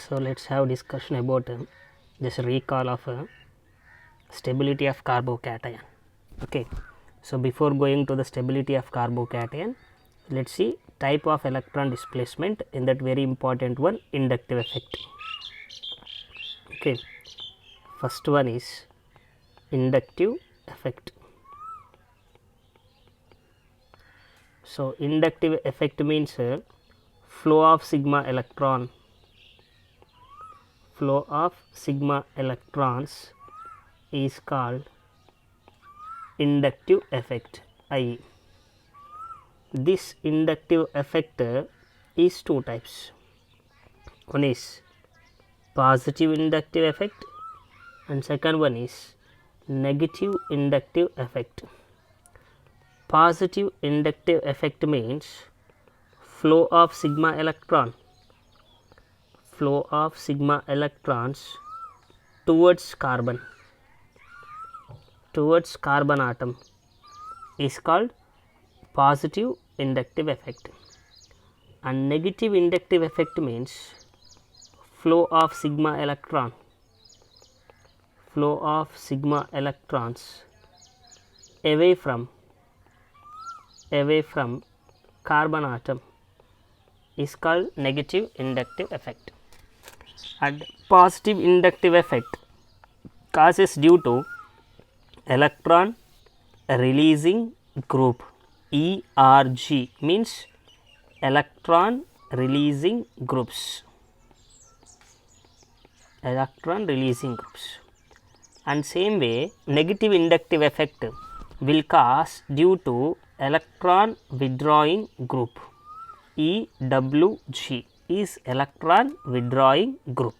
So let's have discussion about just recall of stability of carbocation. Okay. So before going to the stability of carbocation, let's see type of electron displacement. In that very important one, inductive effect. Okay. First one is inductive effect. So inductive effect means flow of sigma electrons is called inductive effect I. This inductive effect is two types. One is positive inductive effect and second one is negative inductive effect. Positive inductive effect means flow of sigma electrons towards carbon atom is called positive inductive effect, and negative inductive effect means flow of sigma electrons away from carbon atom is called negative inductive effect. And positive inductive effect causes due to electron releasing group, ERG means electron releasing groups, and same way negative inductive effect will cause due to electron withdrawing group, EWG is electron withdrawing group.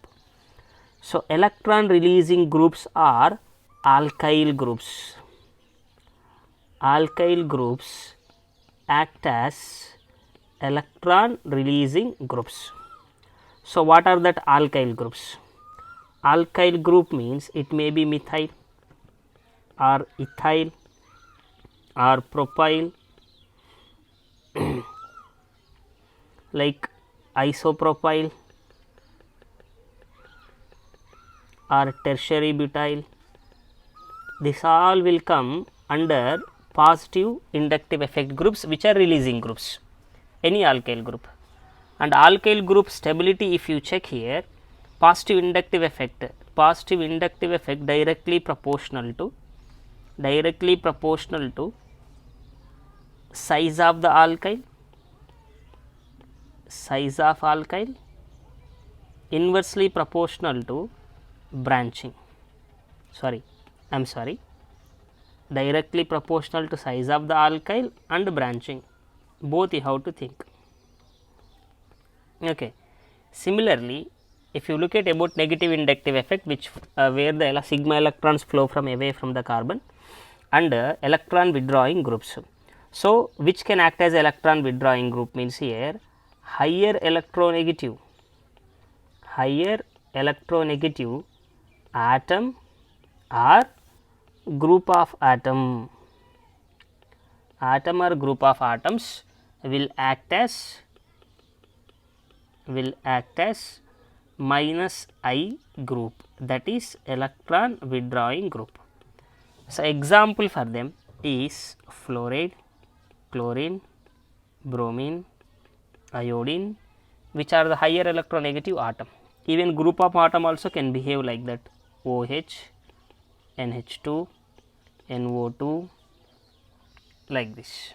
So electron releasing groups are alkyl groups. Alkyl groups act as electron releasing groups. So what are that alkyl groups? Alkyl group means it may be methyl or ethyl or propyl like isopropyl or tertiary butyl. This all will come under positive inductive effect groups, which are releasing groups, any alkyl group. And alkyl group stability, if you check here, positive inductive effect directly proportional to size of the alkyl, inversely proportional to branching, directly proportional to size of the alkyl and branching, both you have to think. Okay. Similarly, if you look at about negative inductive effect, which where the sigma electrons flow from away from the carbon, and electron withdrawing groups. So which can act as electron withdrawing group means here higher electronegative atom or group of atoms will act as minus I group, that is electron withdrawing group. So example for them is fluoride, chlorine, bromine, iodine, which are the higher electronegative atom. Even group of atom also can behave like that, OH, NH2, NO2, like this,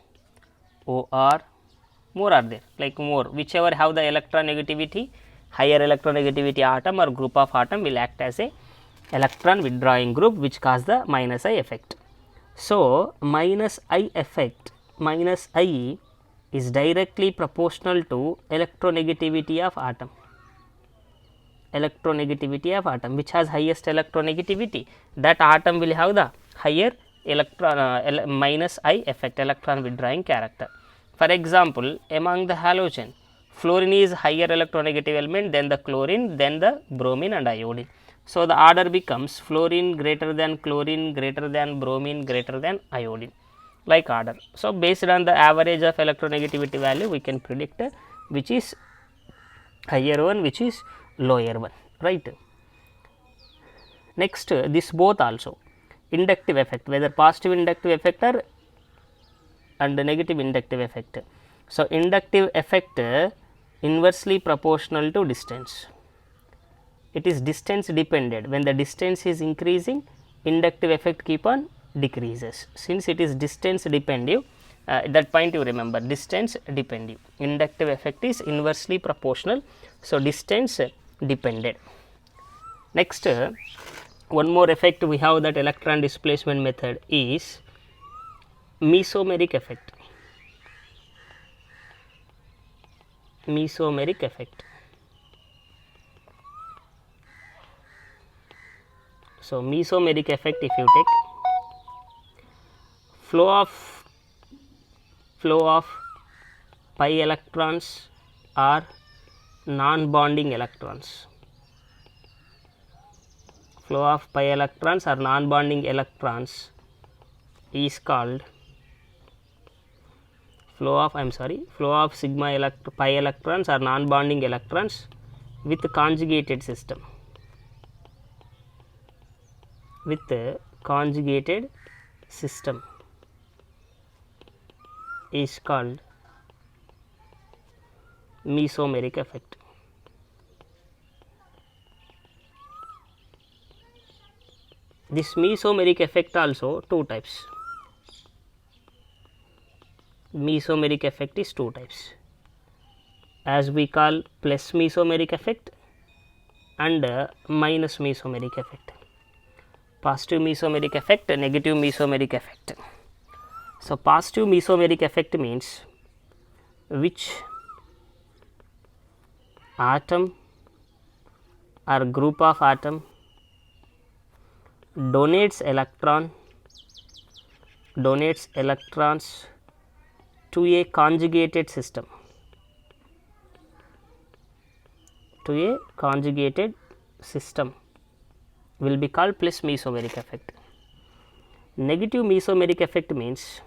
OR, more are there, like more, whichever have the electronegativity, higher electronegativity atom or group of atom will act as a electron withdrawing group, which cause the minus I effect. So minus I effect, minus I is directly proportional to electronegativity of atom, which has highest electronegativity, that atom will have the higher electron minus I effect, electron withdrawing character. For example, among the halogen, fluorine is higher electronegative element, then the chlorine, then the bromine and iodine. So the order becomes fluorine greater than chlorine greater than bromine greater than iodine, like order. So based on the average of electronegativity value, we can predict which is higher one, which is lower one, right. Next, this both also inductive effect, whether positive inductive effect or and negative inductive effect. So, inductive effect inversely proportional to distance. It is distance dependent. When the distance is increasing, inductive effect keep on decreases. Since it is distance dependent, that point you remember, distance dependent. Inductive effect is inversely proportional. So, distance dependent. Next, one more effect we have, that electron displacement method, is mesomeric effect. Mesomeric effect. So, mesomeric effect, if you take flow of pi electrons or non-bonding electrons, flow of pi electrons or non-bonding electrons is called flow of sigma pi electrons or non-bonding electrons with conjugated system, is called mesomeric effect. This mesomeric effect also two types. Mesomeric effect is two types, as we call plus mesomeric effect and minus mesomeric effect. Positive mesomeric effect, negative mesomeric effect. So, positive mesomeric effect means which atom or group of atom donates electrons to a conjugated system, will be called plus mesomeric effect. Negative mesomeric effect means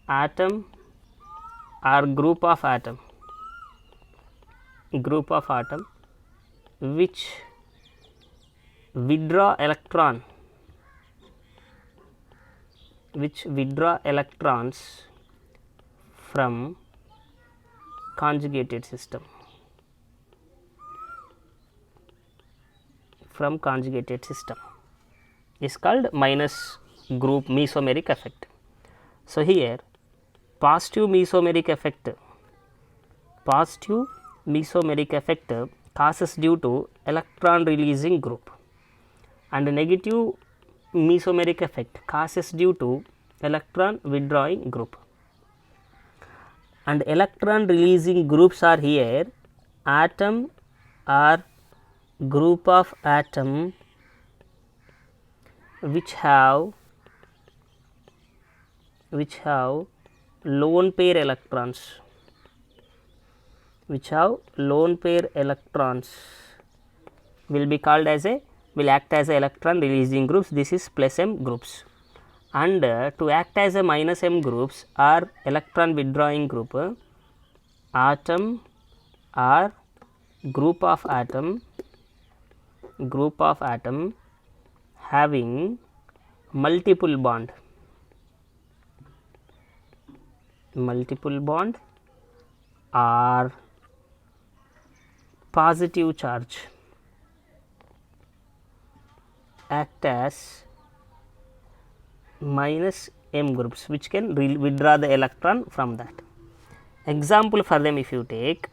atom or group of atom which withdraw electrons from conjugated system, is called minus group mesomeric effect. So, here positive mesomeric effect causes due to electron releasing group, and negative mesomeric effect causes due to electron withdrawing group. And electron releasing groups are here atom or group of atom which have lone pair electrons, will be called as will act as electron releasing groups. This is plus M groups. And to act as a minus M groups or electron withdrawing group, atom or group of atom having multiple bond or positive charge act as minus M groups, which can withdraw the electron from that. Example for them, if you take,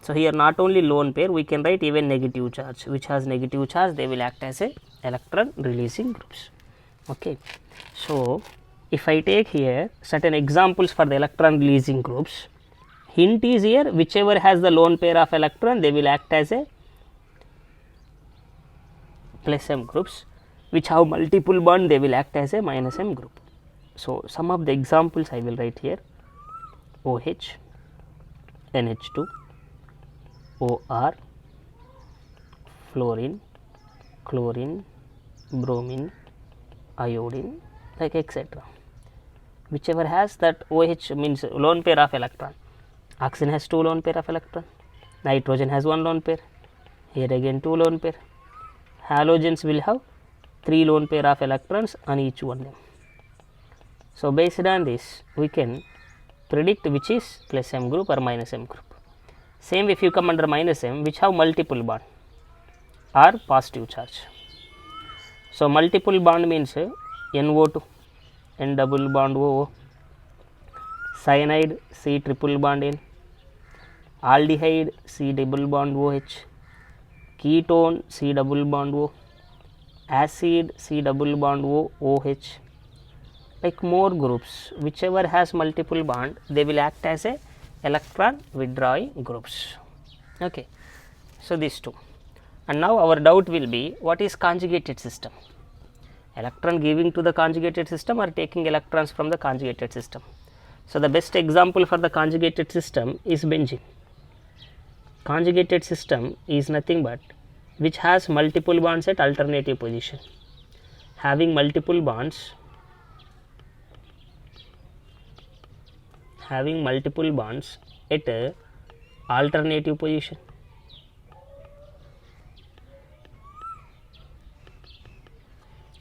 so here not only lone pair, we can write even negative charge, which has negative charge, they will act as a electron releasing groups. Okay. So, if I take here certain examples for the electron releasing groups, hint is here, whichever has the lone pair of electron, they will act as a plus M groups, which have multiple bond, they will act as a minus M group. So, some of the examples I will write here: OH, NH2, OR, fluorine, chlorine, bromine, iodine, like etc. Whichever has that OH means lone pair of electron. Oxygen has 2 lone pair of electron, nitrogen has 1 lone pair, Here again 2 lone pair. Halogens will have 3 lone pair of electrons on each one of them. So based on this, we can predict which is plus M group or minus M group. Same if you come under minus M, which have multiple bond or positive charge. So multiple bond means NO2, N double bond O, cyanide C triple bond N, aldehyde C double bond OH, ketone C double bond O, acid C double bond O OH. Like more groups, whichever has multiple bond, they will act as a electron withdrawing groups. Okay, so these two. And now our doubt will be, what is conjugated system? Electron giving to the conjugated system or taking electrons from the conjugated system? So the best example for the conjugated system is benzene. Conjugated system is nothing but which has multiple bonds at alternative position. Having multiple bonds at alternative position.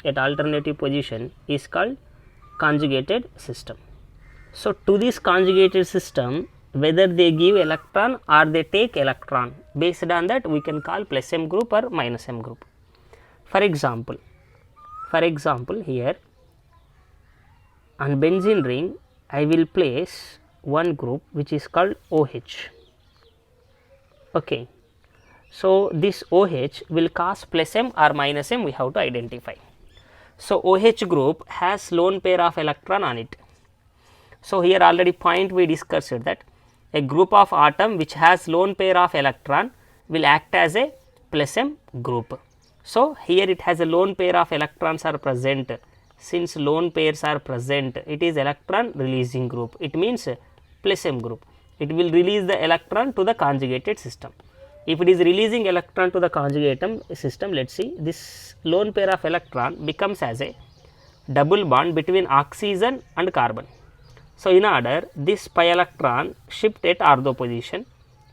At alternative position is called conjugated system. So to this conjugated system, whether they give electron or they take electron, based on that we can call plus M group or minus M group. For example here on benzene ring I will place one group which is called OH. Okay, so this OH will cause plus M or minus M, we have to identify. So OH group has lone pair of electron on it. So here already point we discussed that a group of atom which has lone pair of electron will act as a plus M group. So here it has a lone pair of electrons are present. Since lone pairs are present, it is electron releasing group. It means plus M group. It will release the electron to the conjugated system. If it is releasing electron to the conjugated system, let us see, this lone pair of electron becomes as a double bond between oxygen and carbon. So in order this pi electron shift at ortho position,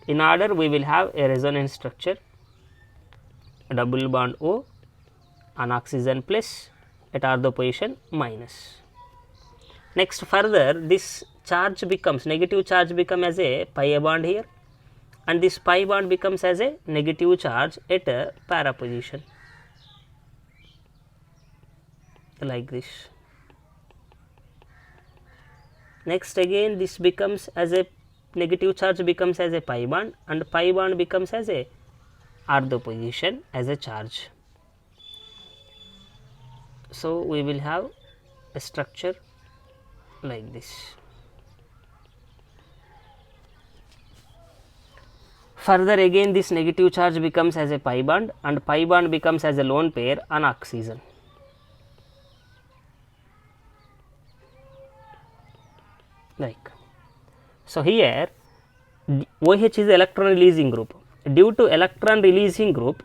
in order we will have a resonance structure, double bond O on oxygen plus, at ortho position minus. Next further this charge becomes, negative charge become as a pi bond here, and this pi bond becomes as a negative charge at a para position, like this. Next again this becomes as a negative charge becomes as a pi bond, and pi bond becomes as a ortho position as a charge. So we will have a structure like this. Further again this negative charge becomes as a pi bond, and pi bond becomes as a lone pair on oxygen. Like, so here OH is electron releasing group. Due to electron releasing group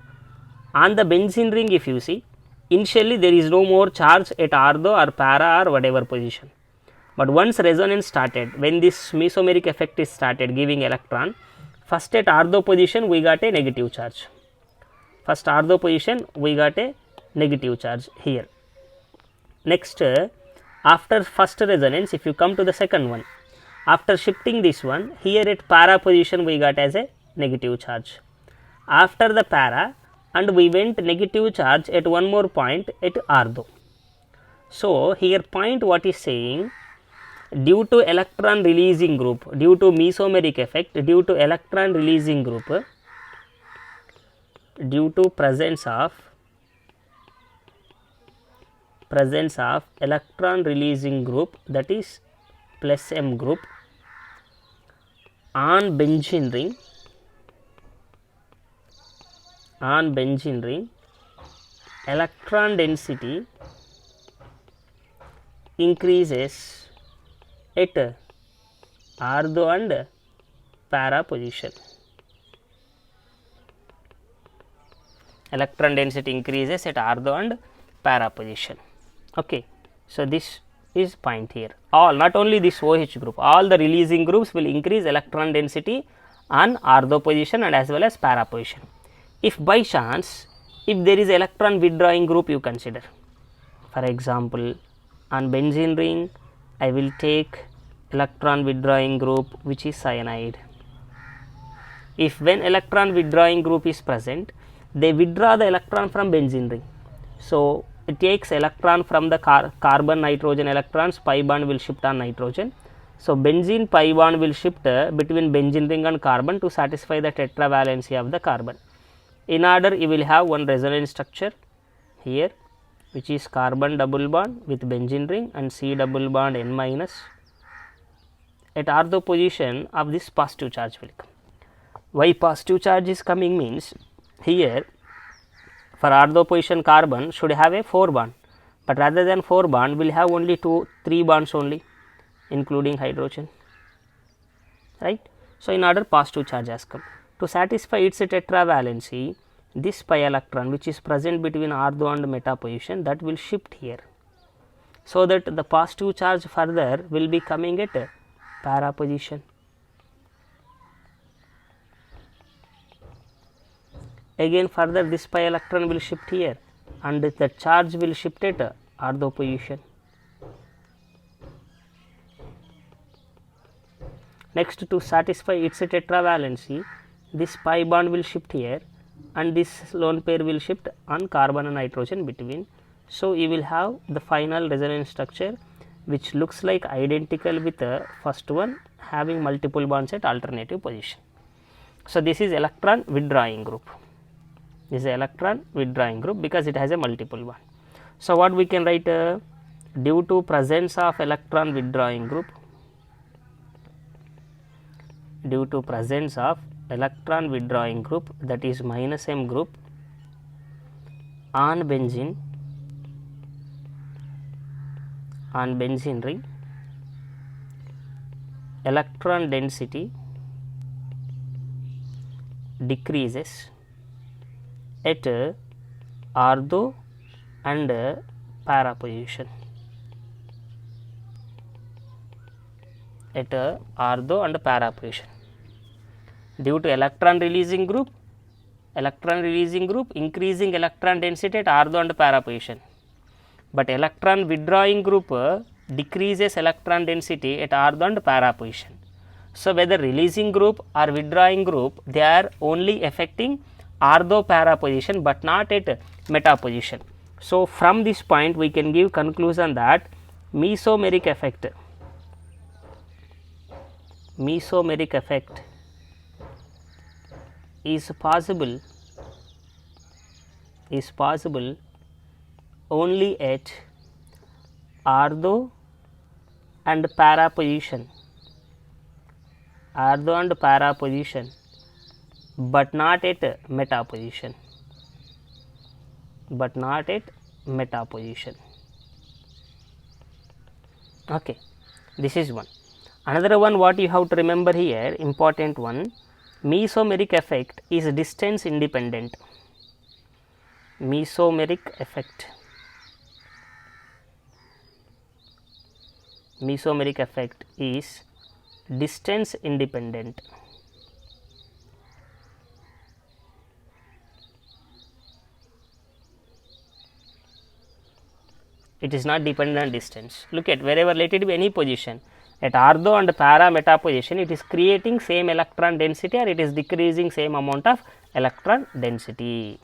on the benzene ring, if you see, initially there is no more charge at ortho or para or whatever position, but once resonance started, when this mesomeric effect is started giving electron, first at ortho position we got a negative charge. First ortho position we got a negative charge here. Next after first resonance, if you come to the second one, after shifting this one, here at para position we got as a negative charge. After the para, and we went negative charge at one more point at ortho. So here point what is saying, due to electron releasing group, due to mesomeric effect, due to electron releasing group, due to presence of electron releasing group, that is plus M group, on benzene ring, electron density increases at ortho and para position. Electron density increases at ortho and para position. Okay, so this is point here. All, not only this OH group, all the releasing groups will increase electron density on ortho position and as well as para position. if by chance if there is electron withdrawing group you consider, for example on benzene ring I will take electron withdrawing group which is cyanide. If when electron withdrawing group is present, they withdraw the electron from benzene ring. So it takes electron from the carbon nitrogen electrons, pi bond will shift on nitrogen. So benzene pi bond will shift between benzene ring and carbon to satisfy the tetravalency of the carbon. In order you will have one resonance structure here, which is carbon double bond with benzene ring and C double bond N minus. At ortho position of this positive charge will come. Why positive charge is coming means, here for ortho position carbon should have a 4 bond, but rather than 4 bond we will have only 3 bonds only, including hydrogen, right. So in order positive charge has come. To satisfy its tetravalency, this pi electron which is present between ortho and meta position, that will shift here, so that the positive charge further will be coming at para position. Again further this pi electron will shift here and the charge will shift at ortho position. Next, to satisfy its tetravalency, this pi bond will shift here and this lone pair will shift on carbon and nitrogen between. So you will have the final resonance structure which looks like identical with the first one, having multiple bonds at alternative position. So this is electron withdrawing group. This is electron withdrawing group because it has a multiple bond. So what we can write, due to presence of electron withdrawing group, due to presence of electron withdrawing group, that is minus M group on benzene ring, electron density decreases at ortho and para position, at ortho and para position, due to electron releasing group increasing electron density at ortho and para position, but electron withdrawing group decreases electron density at ortho and para position. So whether releasing group or withdrawing group, they are only affecting ortho para position but not at meta position. So from this point we can give conclusion that mesomeric effect is possible only at ortho and para position, but not at meta position, Okay, this is one. Another one what you have to remember here, important one, mesomeric effect is distance independent. Mesomeric effect is distance independent. It is not dependent on distance. Look at wherever let it be any position, at ortho and para meta position, it is creating same electron density or it is decreasing same amount of electron density.